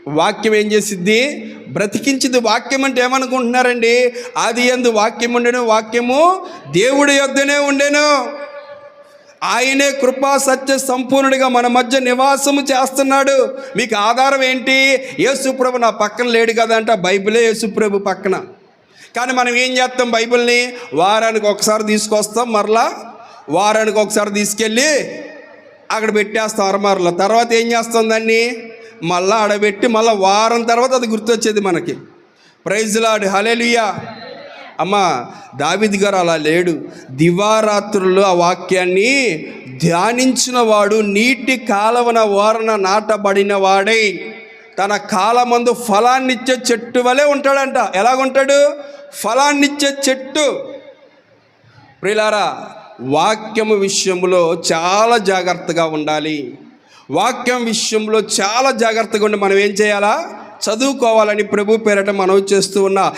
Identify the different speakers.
Speaker 1: వాక్యం ఏం చేసిద్ది? బ్రతికించింది. వాక్యం అంటే ఏమనుకుంటున్నారండి? ఆది యందు వాక్యం ఉండెను, వాక్యము దేవుడి యొద్దనే ఉండెను. ఆయనే కృపా సత్య సంపూర్ణుడిగా మన మధ్య నివాసము చేస్తున్నాడు. మీకు ఆధారం ఏంటి? యేసుప్రభు నా పక్కన లేడు కదా అంటే బైబిలే యేసుప్రభు పక్కన. కానీ మనం ఏం చేస్తాం? బైబిల్ని వారానికి ఒకసారి తీసుకొస్తాం, మరలా వారానికి ఒకసారి తీసుకెళ్ళి అక్కడ పెట్టేస్తాం అరమారులో. తర్వాత ఏం చేస్తాం? దాన్ని మళ్ళీ ఆడబెట్టి మళ్ళీ వారం తర్వాత అది గుర్తొచ్చేది మనకి. ప్రైజ్ లార్డ్, హల్లెలూయా. అమ్మ, దావీదు గారు అలా లేడు. దివారాత్రులు ఆ వాక్యాన్ని ధ్యానించిన వాడు నీటి కాలవన ఓరన నాటబడిన వాడై తన కాలమందు ఫలాన్నిచ్చే చెట్టు వలె ఉంటాడంట. ఎలాగుంటాడు? ఫలాన్నిచ్చే చెట్టు. ప్రియులారా, వాక్యము విషయంలో చాలా జాగ్రత్తగా ఉండాలి. వాక్యం విషయంలో చాలా జాగ్రత్తగా ఉండి మనం ఏం చేయాలా? చదువుకోవాలని ప్రభు పేరట మనవి చేస్తూ ఉన్నా.